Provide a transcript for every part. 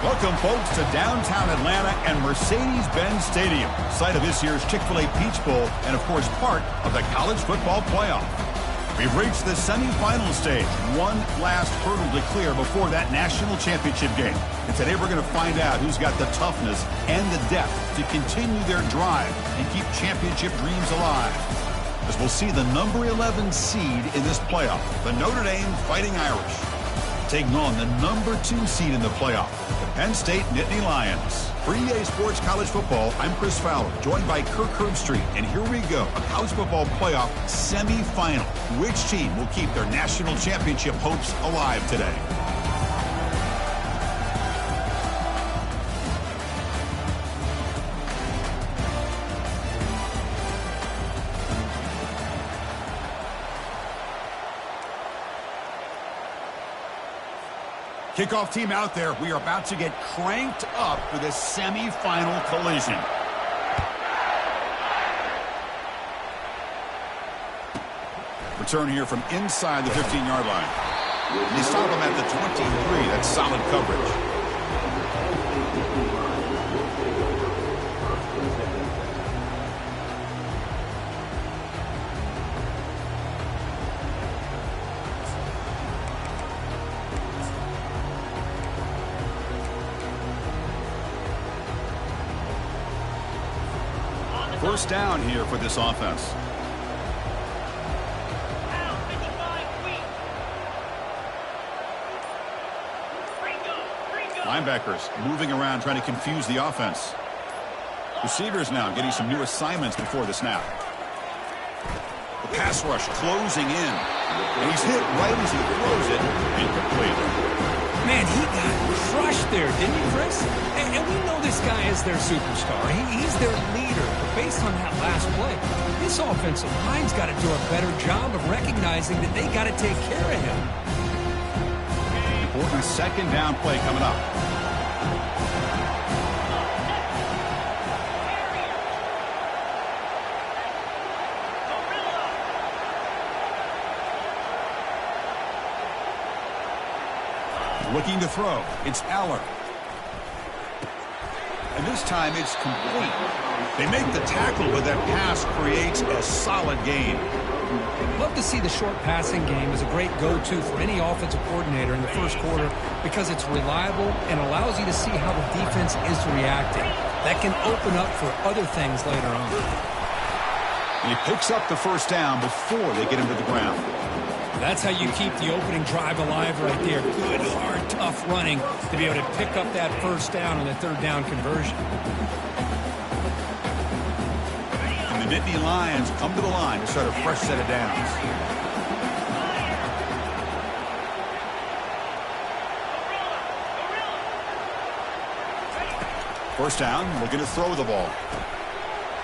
Welcome, folks, to downtown Atlanta and Mercedes-Benz Stadium, site of this year's Chick-fil-A Peach Bowl and, of course, part of the college football playoff. We've reached the semifinal stage, one last hurdle to clear before that national championship game. And today we're going to find out who's got the toughness and the depth to continue their drive and keep championship dreams alive. As we'll see the number 11 seed in this playoff, the Notre Dame Fighting Irish, taking on the number 2 seed in the playoff, the Penn State Nittany Lions. For EA Sports College Football, I'm Chris Fowler, joined by Kirk Herbstreit. And here we go, a college football playoff semifinal. Which team will keep their national championship hopes alive today? Kickoff team out there. We are about to get cranked up for this semifinal collision. Return here from inside the 15-yard line. They stop him at the 23. That's solid coverage. First down here for this offense. Linebackers moving around trying to confuse the offense. Receivers now getting some new assignments before the snap. The pass rush closing in. And he's hit right as he throws it. Incomplete. Man, he got crushed there, didn't he, Chris? And we know this guy is their superstar. He's their leader. But based on that last play, this offensive line's got to do a better job of recognizing that they got to take care of him. Important second down play coming up. Looking to throw. It's Aller. And this time it's complete. They make the tackle, but that pass creates a solid gain. Love to see the short passing game as a great go-to for any offensive coordinator in the first quarter because it's reliable and allows you to see how the defense is reacting. That can open up for other things later on. And he picks up the first down before they get him to the ground. That's how you keep the opening drive alive right there. Good, hard, tough running to be able to pick up that first down on the third down conversion. And the Nittany Lions come to the line to start a fresh set of downs. First down, looking to throw the ball.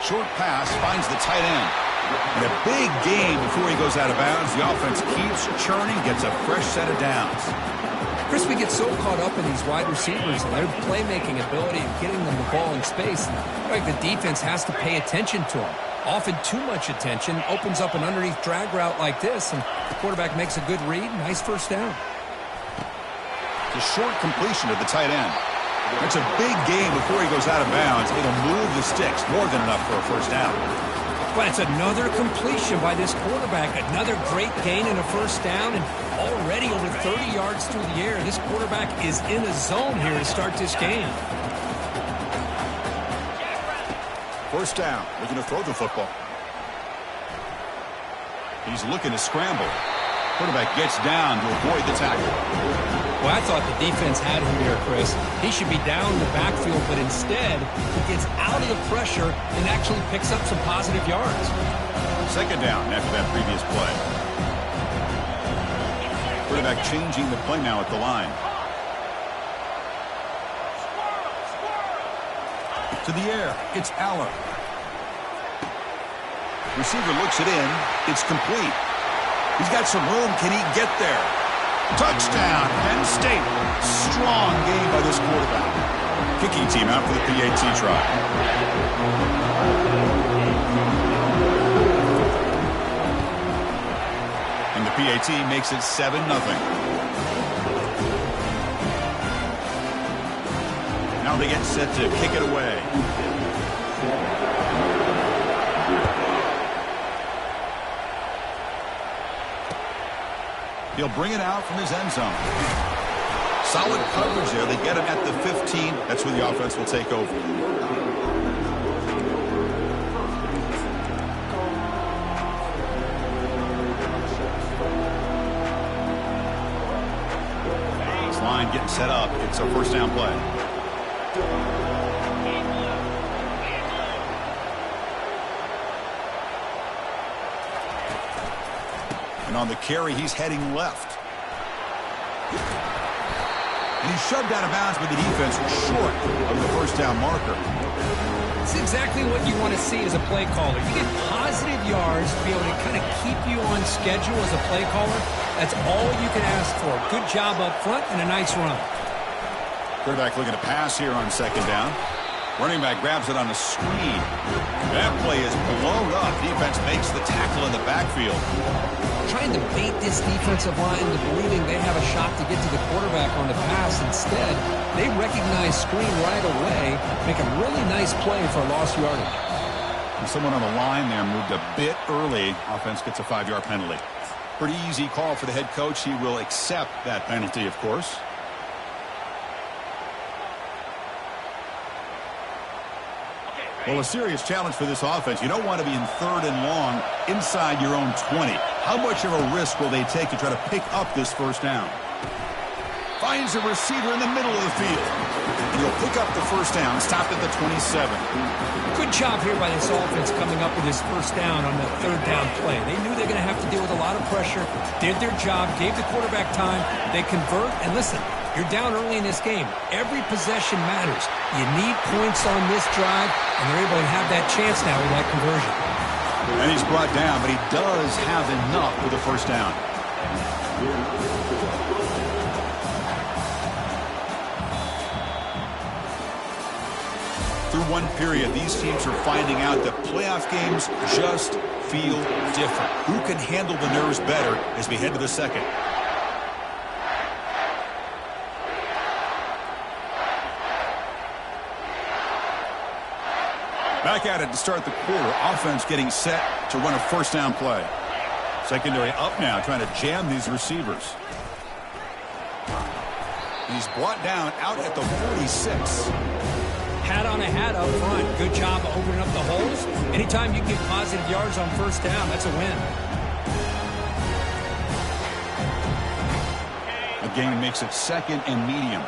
Short pass finds the tight end. And a big gain before he goes out of bounds. The offense keeps churning, gets a fresh set of downs. Chris, we get so caught up in these wide receivers and their playmaking ability and getting them the ball in space. Like the defense has to pay attention to them. Often too much attention opens up an underneath drag route like this, and the quarterback makes a good read. Nice first down. The short completion to the tight end. That's a big gain before he goes out of bounds. It'll move the sticks, more than enough for a first down. But it's another completion by this quarterback. Another great gain and a first down, and already over 30 yards through the air. This quarterback is in a zone here to start this game. First down, looking to throw the football. He's looking to scramble. Quarterback gets down to avoid the tackle. Well, I thought the defense had him there, Chris. He should be down in the backfield, but instead, he gets out of the pressure and actually picks up some positive yards. Second down after that previous play. Quarterback changing the play now at the line. To the air, it's Aller. Receiver looks it in. It's complete. He's got some room. Can he get there? Touchdown, Penn State. Strong game by this quarterback. Kicking team out for the PAT try. And the PAT makes it 7-0. Now they get set to kick it away. He'll bring it out from his end zone. Solid coverage there. They get him at the 15. That's where the offense will take over. This line getting set up. It's a first down play. And on the carry, he's heading left. And he's shoved out of bounds, but the defense short of the first down marker. It's exactly what you want to see as a play caller. You get positive yards to be able to kind of keep you on schedule as a play caller. That's all you can ask for. Good job up front and a nice run. Quarterback looking to pass here on second down. Running back grabs it on a screen. That play is blown up. Defense makes the tackle in the backfield. Trying to bait this defensive line into believing they have a shot to get to the quarterback on the pass. Instead, they recognize screen right away, make a really nice play for lost yardage. And someone on the line there moved a bit early. Offense gets a 5-yard penalty. Pretty easy call for the head coach. He will accept that penalty, of course. Well, a serious challenge for this offense. You don't want to be in 3rd and long inside your own 20. How much of a risk will they take to try to pick up this first down? Finds a receiver in the middle of the field. And he'll pick up the first down, stopped at the 27. Good job here by this offense coming up with this first down on the 3rd down play. They knew they were going to have to deal with a lot of pressure, did their job, gave the quarterback time. They convert, and listen, you're down early in this game. Every possession matters. You need points on this drive, and they're able to have that chance now with that conversion. And he's brought down, but he does have enough for the first down. Through one period, these teams are finding out that playoff games just feel different. Who can handle the nerves better as we head to the second? Back at it to start the quarter. Offense getting set to run a first down play. Secondary up now, trying to jam these receivers. He's brought down out at the 46. Hat on a hat up front. Good job of opening up the holes. Anytime you get positive yards on first down, that's a win. The game makes it 2nd and medium.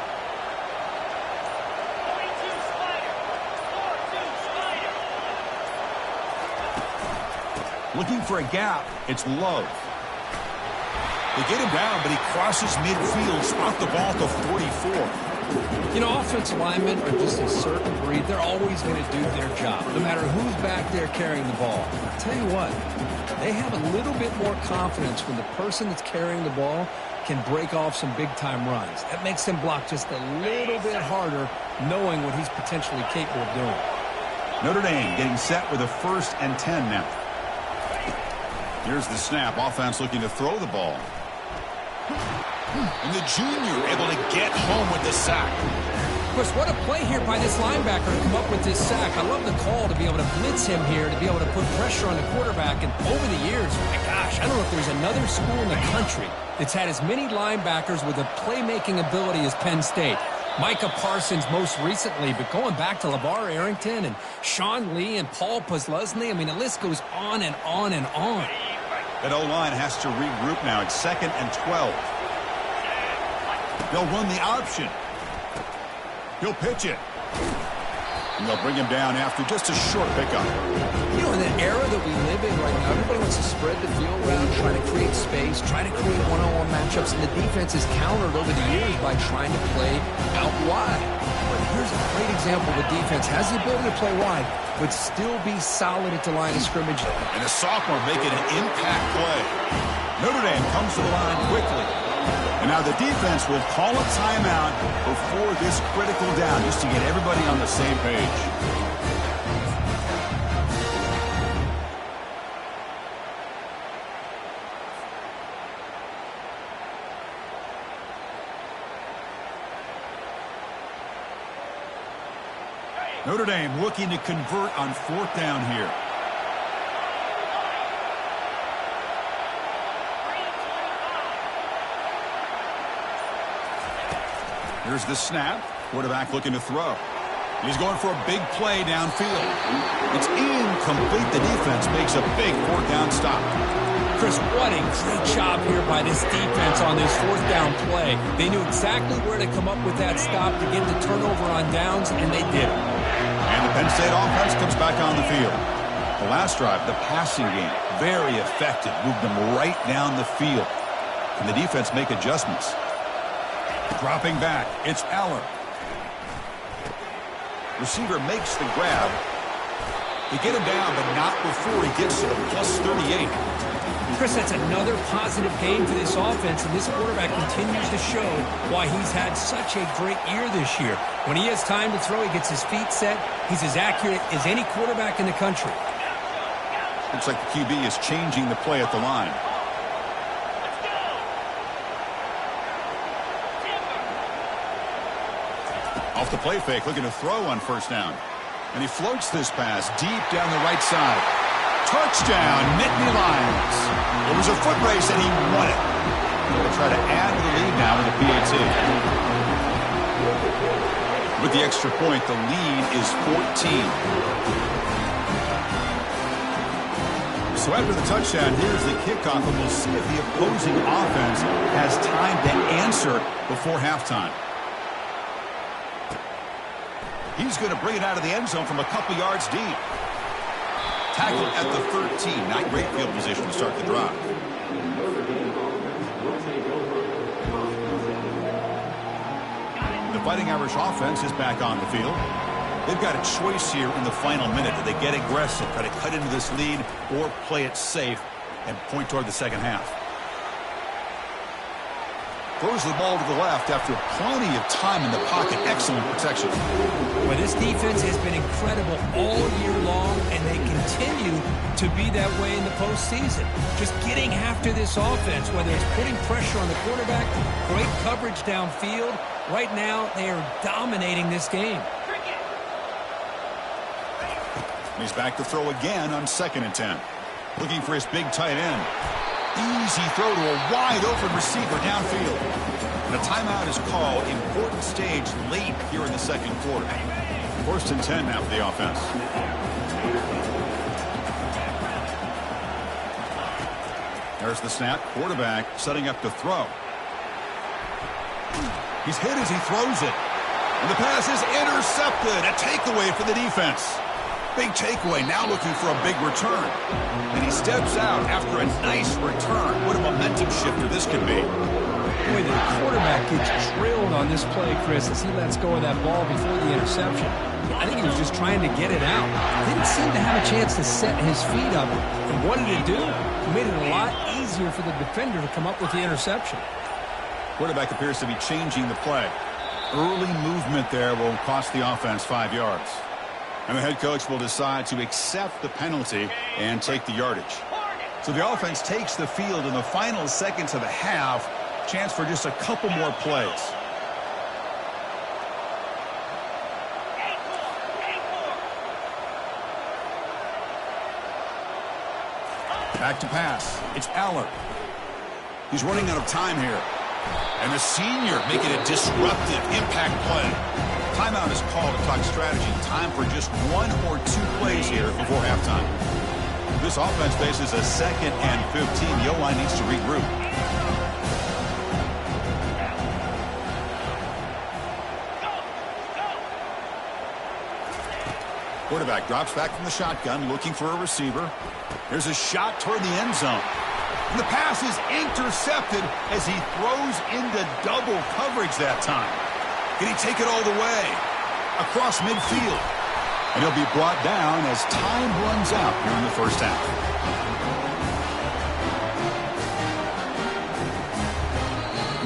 Looking for a gap. It's Love. They get him down, but he crosses midfield, spot the ball to 44. You know, offensive linemen are just a certain breed. They're always going to do their job, no matter who's back there carrying the ball. I'll tell you what, they have a little bit more confidence when the person that's carrying the ball can break off some big-time runs. That makes them block just a little bit harder, knowing what he's potentially capable of doing. Notre Dame getting set with a 1st and 10 now. Here's the snap. Offense looking to throw the ball. And the junior able to get home with the sack. Of course, what a play here by this linebacker to come up with this sack. I love the call to be able to blitz him here, to be able to put pressure on the quarterback. And over the years, my gosh, I don't know if there's another school in the country that's had as many linebackers with a playmaking ability as Penn State. Micah Parsons most recently, but going back to LeVar Arrington and Sean Lee and Paul Posluszny, I mean, the list goes on and on and on. That O-line has to regroup now. It's 2nd and 12. They'll run the option. He'll pitch it. And they'll bring him down after just a short pickup. You know, in the era that we live in right now, everybody wants to spread the field around, trying to create space, trying to create one-on-one matchups, and the defense is countered over the years by trying to play out wide. But here's a great example of a defense has the ability to play wide, but still be solid at the line of scrimmage. And a sophomore making an impact play. Notre Dame comes to the line quickly. And now the defense will call a timeout before this critical down just to get everybody on the same page. Notre Dame looking to convert on 4th down here. Here's the snap. Quarterback looking to throw. He's going for a big play downfield. It's incomplete. The defense makes a big 4th down stop. Chris, what a great job here by this defense on this 4th down play. They knew exactly where to come up with that stop to get the turnover on downs, and they did it. And the Penn State offense comes back on the field. The last drive, the passing game, very effective. Moved them right down the field. Can the defense make adjustments? Dropping back, it's Aller. Receiver makes the grab. They get him down, but not before he gets to the plus 38. Chris, that's another positive game for this offense, and this quarterback continues to show why he's had such a great year this year. When he has time to throw, he gets his feet set. He's as accurate as any quarterback in the country. Looks like the QB is changing the play at the line. Off the play fake, looking to throw on 1st down. And he floats this pass deep down the right side. Touchdown, Nittany Lions. It was a foot race, and he won it. They'll try to add to the lead now with a PAT. With the extra point, the lead is 14. So after the touchdown, here's the kickoff, and we'll see if the opposing offense has time to answer before halftime. He's going to bring it out of the end zone from a couple yards deep. Tackled at the 13. Not great field position to start the drive. The Fighting Irish offense is back on the field. They've got a choice here in the final minute. Do they get aggressive, try to cut into this lead, or play it safe and point toward the second half? Throws the ball to the left after plenty of time in the pocket. Excellent protection. Well, this defense has been incredible all year long, and they continue to be that way in the postseason. Just getting after this offense, whether it's putting pressure on the quarterback, great coverage downfield. Right now, they are dominating this game. He's back to throw again on 2nd and 10. Looking for his big tight end. Easy throw to a wide-open receiver downfield. And a timeout is called. Important stage late here in the second quarter. 1st and 10 now for the offense. There's the snap. Quarterback setting up to throw. He's hit as he throws it. And the pass is intercepted. A takeaway for the defense. Big takeaway, now looking for a big return. And he steps out after a nice return. What a momentum shifter this could be. Boy, the quarterback gets drilled on this play, Chris, as he lets go of that ball before the interception. I think he was just trying to get it out. Didn't seem to have a chance to set his feet up. And what did it do? It made it a lot easier for the defender to come up with the interception. Quarterback appears to be changing the play. Early movement there will cost the offense 5 yards. And the head coach will decide to accept the penalty and take the yardage. So the offense takes the field in the final seconds of the half. Chance for just a couple more plays. Back to pass. It's Aller. He's running out of time here. And the senior making a disruptive impact play. Timeout is called to talk strategy. Time for just 1 or 2 plays here before halftime. This offense faces a 2nd and 15. The O-line needs to regroup. Quarterback drops back from the shotgun, looking for a receiver. There's a shot toward the end zone. And the pass is intercepted as he throws into double coverage that time. Can he take it all the way across midfield? And he'll be brought down as time runs out here in the first half.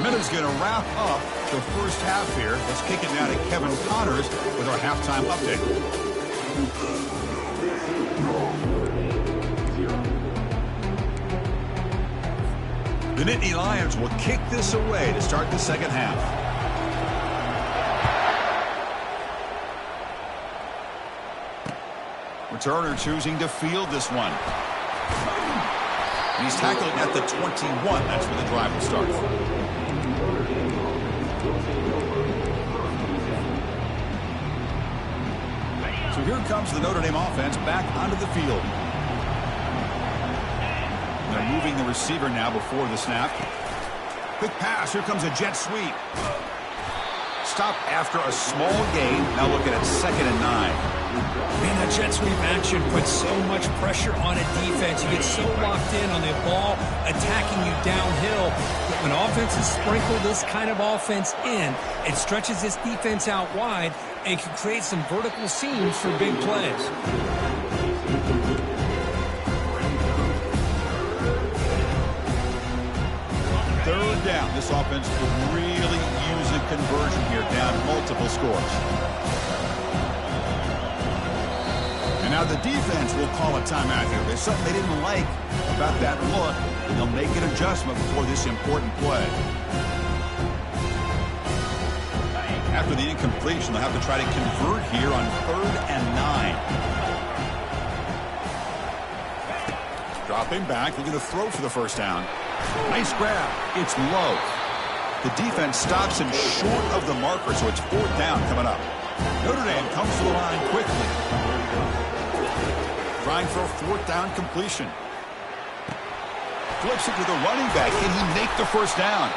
Minute's going to wrap up the first half here. Let's kick it now to Kevin Connors with our halftime update. The Nittany Lions will kick this away to start the second half. Returner choosing to field this one. And he's tackled at the 21. That's where the drive will start. So here comes the Notre Dame offense back onto the field. They're moving the receiver now before the snap. Quick pass. Here comes a jet sweep. Stop after a small gain. Now looking at 2nd and 9. Man, that jet sweep action puts so much pressure on a defense. You get so locked in on the ball attacking you downhill. But when offenses sprinkle this kind of offense in, it stretches this defense out wide and can create some vertical seams for big plays. Third down. This offense could really use a conversion here, down multiple scores. And now the defense will call a timeout here. There's something they didn't like about that look, and they'll make an adjustment before this important play. After the incompletion, they'll have to try to convert here on 3rd and 9. Dropping back, looking to throw for the first down. Nice grab. It's low. The defense stops him short of the marker, so it's 4th down coming up. Notre Dame comes to the line quickly. Trying for a 4th down completion. Flips it to the running back. Can he make the first down?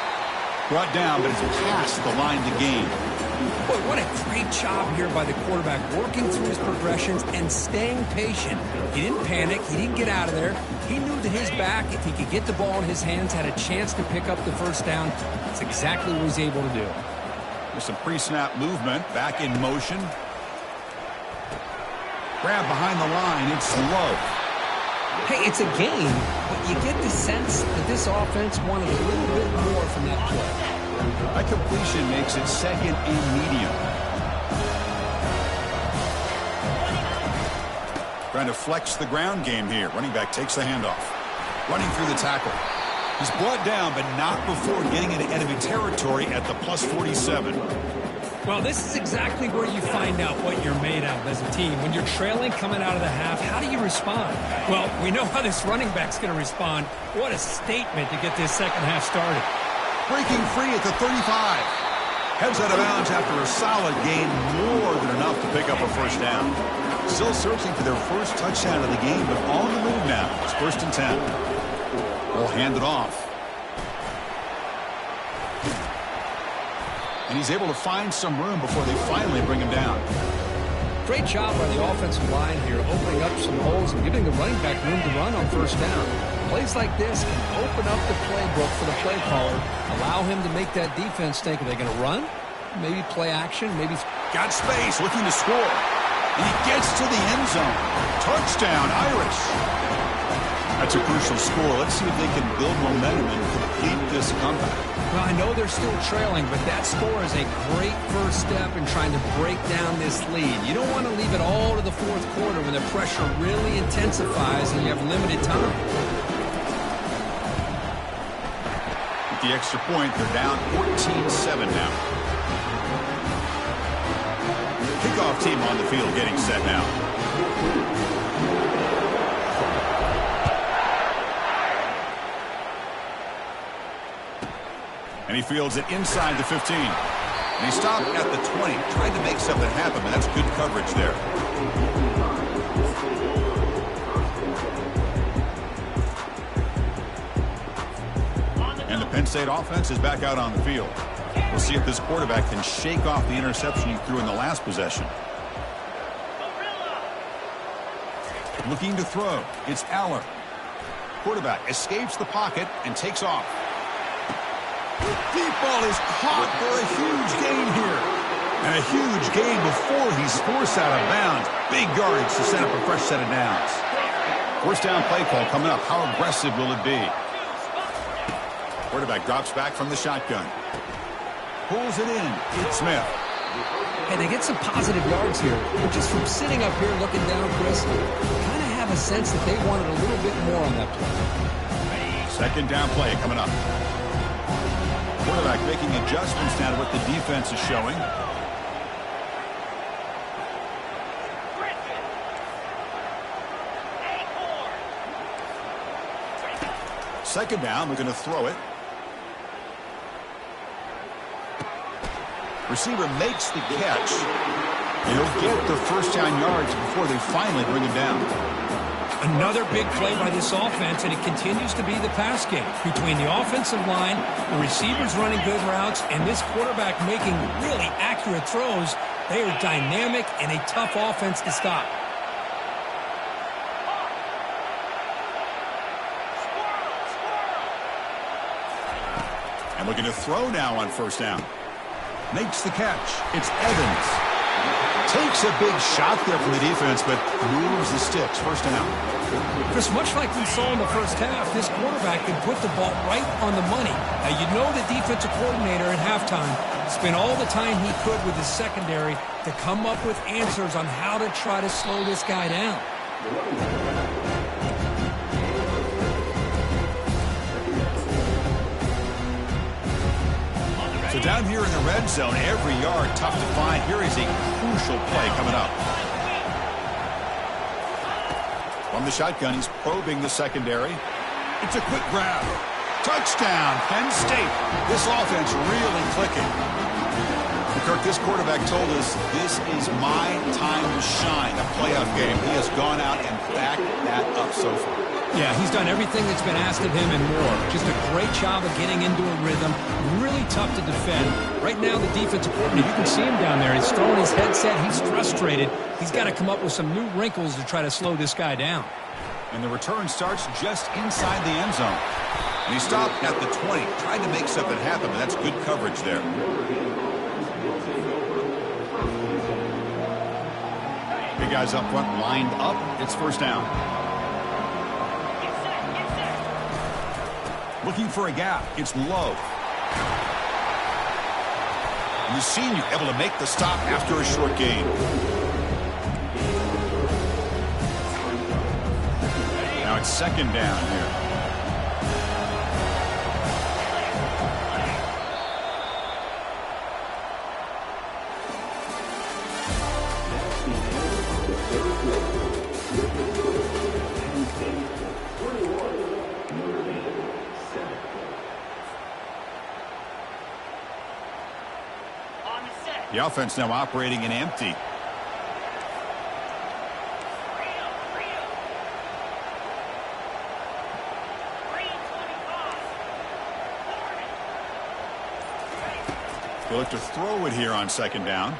Brought down, but it's past the line to gain. Boy, what a great job here by the quarterback, working through his progressions and staying patient. He didn't panic. He didn't get out of there. He knew to his back, if he could get the ball in his hands, had a chance to pick up the first down. That's exactly what he's able to do. There's some pre-snap movement. Back in motion. Grab behind the line. It's low. Hey, it's a game, but you get the sense that this offense wanted a little bit more from that play. That completion makes it 2nd and medium. Trying to flex the ground game here. Running back takes the handoff. Running through the tackle. He's brought down, but not before getting into enemy territory at the +47. Well, this is exactly where you find out what you're made of as a team. When you're trailing coming out of the half, how do you respond? Well, we know how this running back's going to respond. What a statement to get this second half started. Breaking free at the 35. Heads out of bounds after a solid gain, more than enough to pick up a first down. Still searching for their first touchdown of the game, but on the move now. It's 1st and 10. We'll hand it off. And he's able to find some room before they finally bring him down. Great job by the offensive line here, opening up some holes and giving the running back room to run on first down. Plays like this can open up the playbook for the play caller, allow him to make that defense think, are they going to run? Maybe play action, maybe... Got space, looking to score. And he gets to the end zone. Touchdown, Irish. That's a crucial score. Let's see if they can build momentum and complete this comeback. Well, I know they're still trailing, but that score is a great first step in trying to break down this lead. You don't want to leave it all to the 4th quarter when the pressure really intensifies and you have limited time. With the extra point, they're down 14-7 now. Kickoff team on the field getting set now. And he fields it inside the 15. And he stopped at the 20, tried to make something happen, but that's good coverage there. And the Penn State offense is back out on the field. We'll see if this quarterback can shake off the interception he threw in the last possession. Looking to throw. It's Aller. Quarterback escapes the pocket and takes off. Deep ball is caught for a huge gain here. And a huge gain before he's forced out of bounds. Big yardage to set up a fresh set of downs. First down play call coming up. How aggressive will it be? Quarterback drops back from the shotgun. Pulls it in. It's Smith. And they get some positive yards here. But just from sitting up here looking down, Chris, kind of have a sense that they wanted a little bit more on that play. Second down play coming up. Quarterback making adjustments now to what the defense is showing. second down, looking to throw it. Receiver makes the catch. And he'll get the first down yards before they finally bring him down. Another big play by this offense, and it continues to be the pass game. Between the offensive line, the receivers running good routes, and this quarterback making really accurate throws, they are dynamic and a tough offense to stop. And looking to throw now on first down. Makes the catch. It's Evans. Takes a big shot there from the defense, but moves the sticks. First down. Chris, much like we saw in the first half, this quarterback can put the ball right on the money. Now, you know the defensive coordinator at halftime spent all the time he could with his secondary to come up with answers on how to try to slow this guy down. So down here in the red zone, every yard tough to find. Here is a crucial play coming up. From the shotgun, he's probing the secondary. It's a quick grab. Touchdown, Penn State. This offense really clicking. Kirk, this quarterback told us this is my time to shine, a playoff game. He has gone out and backed that up so far. Yeah, he's done everything that's been asked of him and more. Just a great job of getting into a rhythm. Really tough to defend. Right now, the defensive coordinator, you can see him down there. He's throwing his headset. He's frustrated. He's got to come up with some new wrinkles to try to slow this guy down. And the return starts just inside the end zone. And he stopped at the 20, trying to make something happen, but that's good coverage there. Big guys up front lined up. It's first down. Looking for a gap. It's low. And the senior able to make the stop after a short gain. Now it's second down here. The offense now operating in empty. He'll look to throw it here on second down.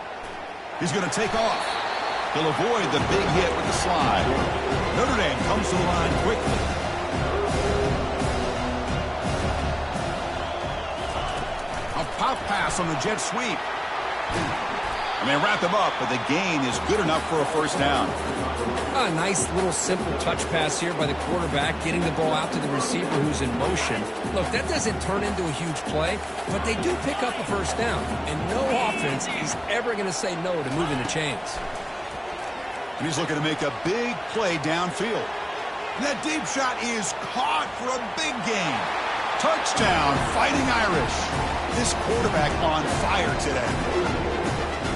He's going to take off. He'll avoid the big hit with the slide. Notre Dame comes to the line quickly. A pop pass on the jet sweep. And they wrap him up, but the gain is good enough for a first down. A nice little simple touch pass here by the quarterback, getting the ball out to the receiver who's in motion. Look, that doesn't turn into a huge play, but they do pick up a first down. And no offense is ever going to say no to moving the chains. And he's looking to make a big play downfield. And that deep shot is caught for a big gain. Touchdown, Fighting Irish. This quarterback on fire today.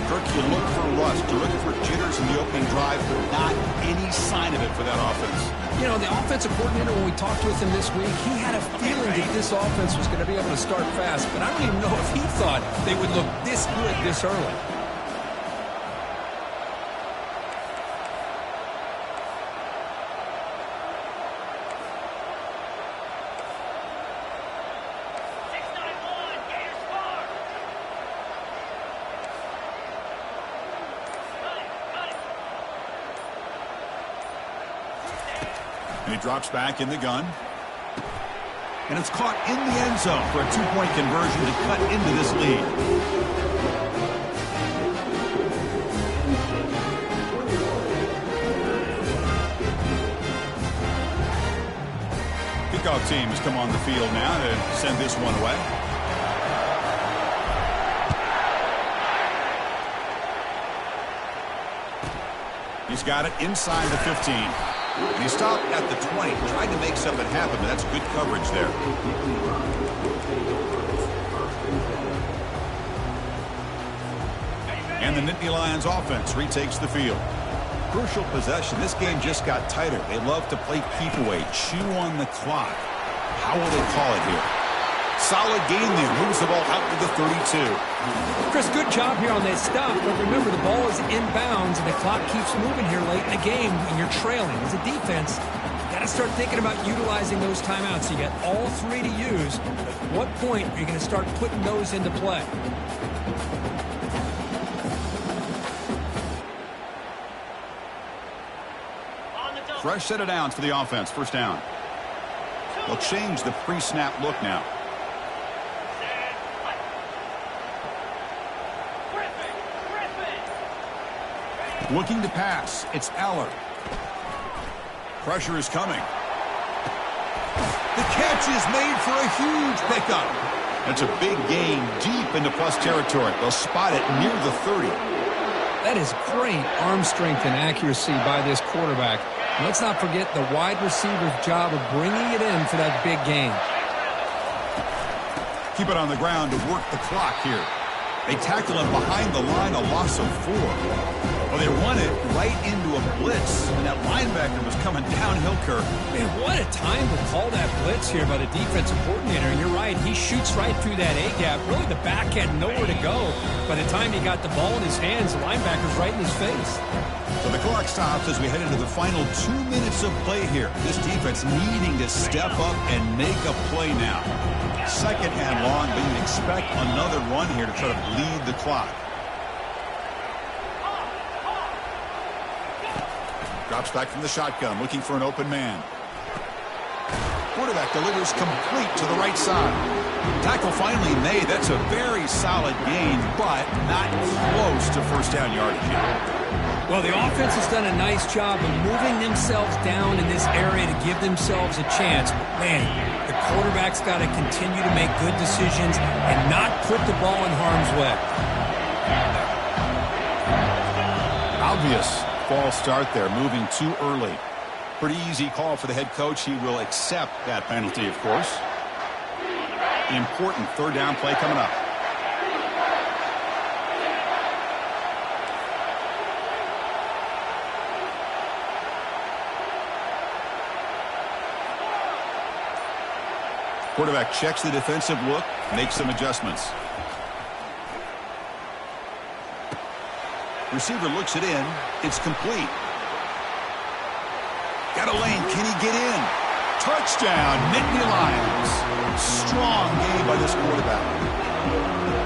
Kirk, you look for rust, you look for jitters in the opening drive, but not any sign of it for that offense. You know, the offensive coordinator, when we talked with him this week, he had a feeling that this offense was going to be able to start fast, but I don't even know if he thought they would look this good this early. And he drops back in the gun. And it's caught in the end zone for a two-point conversion to cut into this lead. Kickoff teams come on the field now to send this one away. He's got it inside the 15. And he stopped at the 20, trying to make something happen, but that's good coverage there. And the Nittany Lions offense retakes the field. Crucial possession. This game just got tighter. They love to play keep away, chew on the clock. How will they call it here? Solid gain there. Moves the ball out to the 32. Chris, good job here on that stop. But remember, the ball is inbounds, and the clock keeps moving here late in the game, and you're trailing. As a defense, you got to start thinking about utilizing those timeouts. You got all three to use. At what point are you going to start putting those into play? Fresh set of downs for the offense. First down. They'll change the pre-snap look now. Looking to pass. It's Aller. Pressure is coming. The catch is made for a huge pickup. That's a big gain deep into plus territory. They'll spot it near the 30. That is great arm strength and accuracy by this quarterback. Let's not forget the wide receiver's job of bringing it in for that big gain. Keep it on the ground to work the clock here. They tackle him behind the line, a loss of 4. Well, they run it right into a blitz, and that linebacker was coming downhill, Kirk. Man, what a time to call that blitz here by the defensive coordinator. And you're right, he shoots right through that A-gap. Really, the back had nowhere to go. By the time he got the ball in his hands, the linebacker's right in his face. So the clock stops as we head into the final 2 minutes of play here. This defense needing to step up and make a play now. Second and long, but you'd expect another run here to try to bleed the clock. Drops back from the shotgun, looking for an open man. Quarterback delivers complete to the right side. Tackle finally made. That's a very solid gain, but not close to first down yardage yet. Well, the offense has done a nice job of moving themselves down in this area to give themselves a chance. Man, the quarterback's got to continue to make good decisions and not put the ball in harm's way. Obvious false start there, moving too early. Pretty easy call for the head coach. He will accept that penalty, of course. An important third down play coming up. Quarterback checks the defensive look, makes some adjustments. Receiver looks it in. It's complete. Got a lane. Can he get in? Touchdown, Nittany Lions. Strong game by this quarterback.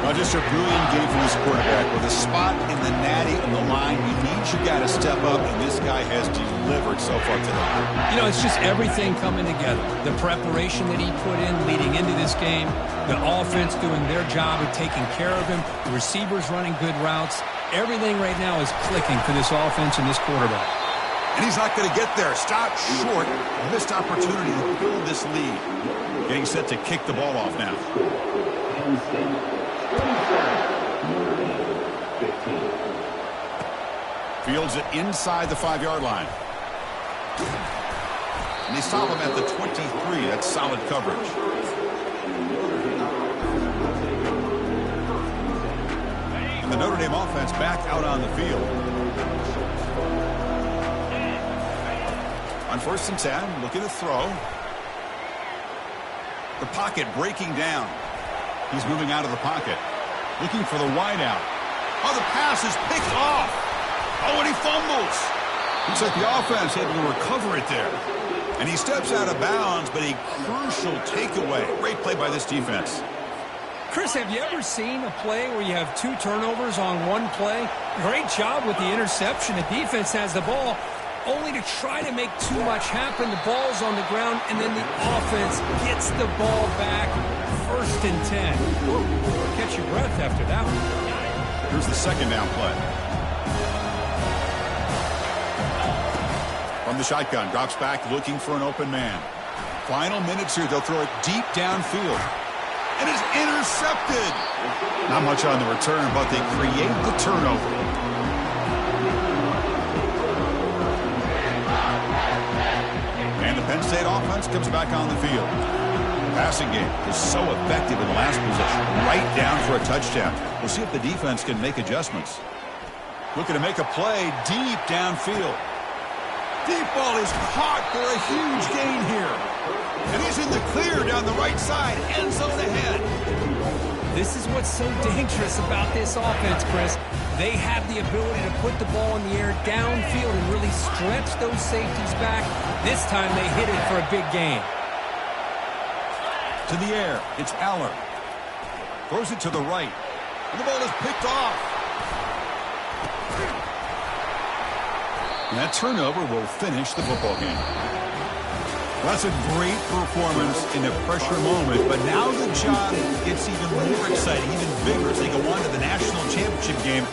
Well, just a brilliant game for this quarterback. With a spot in the natty on the line, you need your guy to step up, and this guy has delivered so far today. You know, it's just everything coming together. The preparation that he put in leading into this game, the offense doing their job of taking care of him, the receivers running good routes. Everything right now is clicking for this offense and this quarterback. And he's not going to get there. Stopped short. Missed opportunity to build this lead. Getting set to kick the ball off now. Fields it inside the 5-yard line. And they stop him at the 23. That's solid coverage. And the Notre Dame offense back out on the field. On 1st and 10, looking to throw. The pocket breaking down. He's moving out of the pocket. Looking for the wideout. Oh, the pass is picked off. Oh, and he fumbles. Looks like the offense able to recover it there. And he steps out of bounds, but a crucial takeaway. Great play by this defense. Chris, have you ever seen a play where you have 2 turnovers on one play? Great job with the interception. The defense has the ball, only to try to make too much happen. The ball's on the ground, and then the offense gets the ball back. 1st and 10. Woo, catch your breath after that one. Here's the 2nd down play. From the shotgun, drops back, looking for an open man. Final minutes here, they'll throw it deep downfield. And it's intercepted. Not much on the return, but they create the turnover. And the Penn State offense comes back on the field. The passing game is so effective in the last position. Right down for a touchdown. We'll see if the defense can make adjustments. Looking to make a play deep downfield. Deep ball is caught for a huge gain here. And he's in the clear down the right side, end zone ahead. This is what's so dangerous about this offense, Chris. They have the ability to put the ball in the air downfield and really stretch those safeties back. This time they hit it for a big gain. To the air, it's Aller. Throws it to the right. And the ball is picked off. And that turnover will finish the football game. Well, that's a great performance in a pressure moment, but now the job gets even more exciting, even bigger as they go on to the national championship game.